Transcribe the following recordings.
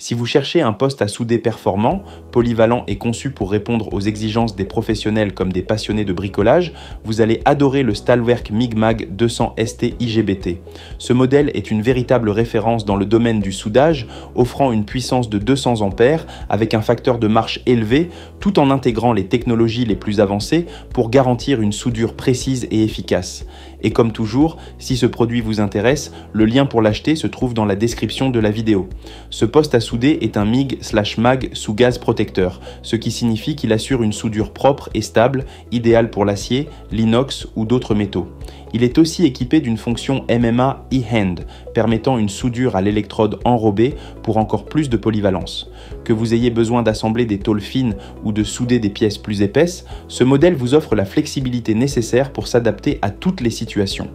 Si vous cherchez un poste à souder performant, polyvalent et conçu pour répondre aux exigences des professionnels comme des passionnés de bricolage, vous allez adorer le Stahlwerk MIG-MAG 200 ST IGBT. Ce modèle est une véritable référence dans le domaine du soudage, offrant une puissance de 200 ampères avec un facteur de marche élevé, tout en intégrant les technologies les plus avancées pour garantir une soudure précise et efficace. Et comme toujours, si ce produit vous intéresse, le lien pour l'acheter se trouve dans la description de la vidéo. Ce poste à souder est un MIG/MAG sous gaz protecteur, ce qui signifie qu'il assure une soudure propre et stable, idéale pour l'acier, l'inox ou d'autres métaux. Il est aussi équipé d'une fonction MMA e-hand, permettant une soudure à l'électrode enrobée pour encore plus de polyvalence. Que vous ayez besoin d'assembler des tôles fines ou de souder des pièces plus épaisses, ce modèle vous offre la flexibilité nécessaire pour s'adapter à toutes les situations.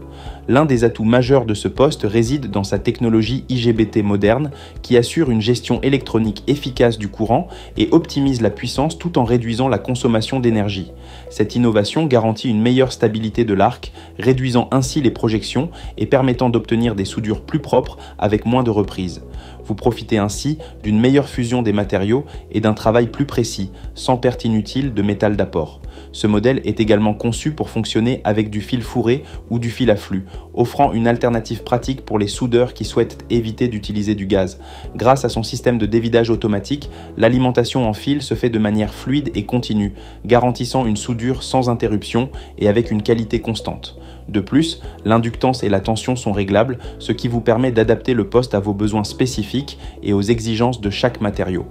L'un des atouts majeurs de ce poste réside dans sa technologie IGBT moderne qui assure une gestion électronique efficace du courant et optimise la puissance tout en réduisant la consommation d'énergie. Cette innovation garantit une meilleure stabilité de l'arc, réduisant ainsi les projections et permettant d'obtenir des soudures plus propres avec moins de reprises. Vous profitez ainsi d'une meilleure fusion des matériaux et d'un travail plus précis, sans perte inutile de métal d'apport. Ce modèle est également conçu pour fonctionner avec du fil fourré ou du fil à flux, offrant une alternative pratique pour les soudeurs qui souhaitent éviter d'utiliser du gaz. Grâce à son système de dévidage automatique, l'alimentation en fil se fait de manière fluide et continue, garantissant une soudure sans interruption et avec une qualité constante. De plus, l'inductance et la tension sont réglables, ce qui vous permet d'adapter le poste à vos besoins spécifiques et aux exigences de chaque matériau.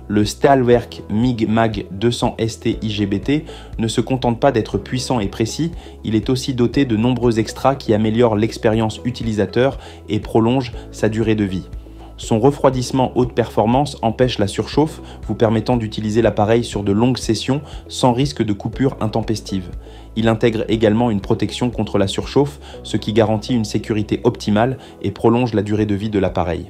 Le Stahlwerk MIG-MAG 200 ST IGBT ne se contente pas d'être puissant et précis, il est aussi doté de nombreux extras qui améliorent l'expérience utilisateur et prolongent sa durée de vie. Son refroidissement haute performance empêche la surchauffe, vous permettant d'utiliser l'appareil sur de longues sessions sans risque de coupure intempestive. Il intègre également une protection contre la surchauffe, ce qui garantit une sécurité optimale et prolonge la durée de vie de l'appareil.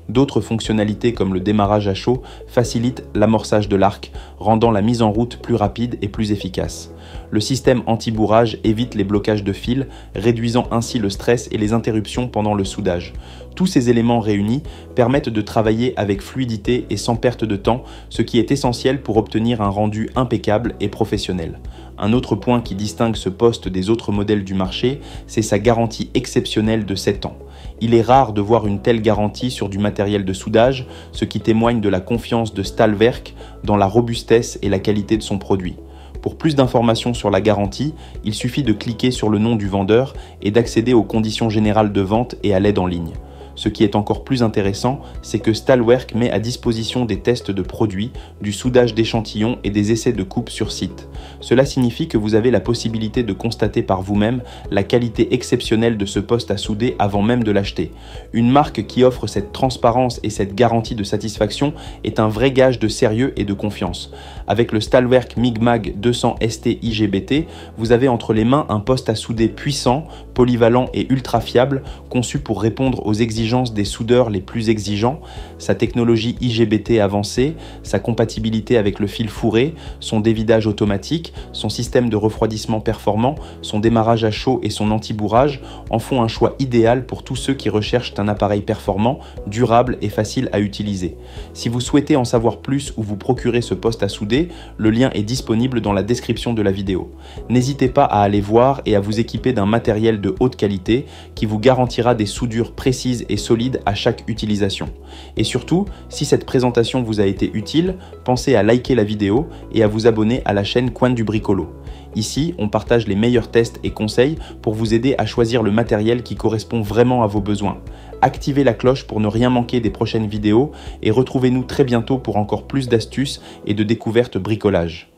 D'autres fonctionnalités comme le démarrage à chaud facilitent l'amorçage de l'arc, rendant la mise en route plus rapide et plus efficace. Le système anti-bourrage évite les blocages de fil, réduisant ainsi le stress et les interruptions pendant le soudage. Tous ces éléments réunis permettent de travailler avec fluidité et sans perte de temps, ce qui est essentiel pour obtenir un rendu impeccable et professionnel. Un autre point qui distingue ce poste des autres modèles du marché, c'est sa garantie exceptionnelle de 7 ans. Il est rare de voir une telle garantie sur du matériel de soudage, ce qui témoigne de la confiance de Stahlwerk dans la robustesse et la qualité de son produit. Pour plus d'informations sur la garantie, il suffit de cliquer sur le nom du vendeur et d'accéder aux conditions générales de vente et à l'aide en ligne. Ce qui est encore plus intéressant, c'est que Stahlwerk met à disposition des tests de produits, du soudage d'échantillons et des essais de coupe sur site. Cela signifie que vous avez la possibilité de constater par vous-même la qualité exceptionnelle de ce poste à souder avant même de l'acheter. Une marque qui offre cette transparence et cette garantie de satisfaction est un vrai gage de sérieux et de confiance. Avec le Stahlwerk MIG-MAG 200 ST IGBT, vous avez entre les mains un poste à souder puissant, polyvalent et ultra fiable, conçu pour répondre aux exigences des soudeurs les plus exigeants. Sa technologie IGBT avancée, sa compatibilité avec le fil fourré, son dévidage automatique, son système de refroidissement performant, son démarrage à chaud et son anti-bourrage en font un choix idéal pour tous ceux qui recherchent un appareil performant, durable et facile à utiliser. Si vous souhaitez en savoir plus ou vous procurer ce poste à souder, le lien est disponible dans la description de la vidéo. N'hésitez pas à aller voir et à vous équiper d'un matériel de haute qualité qui vous garantira des soudures précises et solides à chaque utilisation. Et surtout, si cette présentation vous a été utile, pensez à liker la vidéo et à vous abonner à la chaîne Coin du Bricolo. Ici, on partage les meilleurs tests et conseils pour vous aider à choisir le matériel qui correspond vraiment à vos besoins. Activez la cloche pour ne rien manquer des prochaines vidéos et retrouvez-nous très bientôt pour encore plus d'astuces et de découvertes bricolage.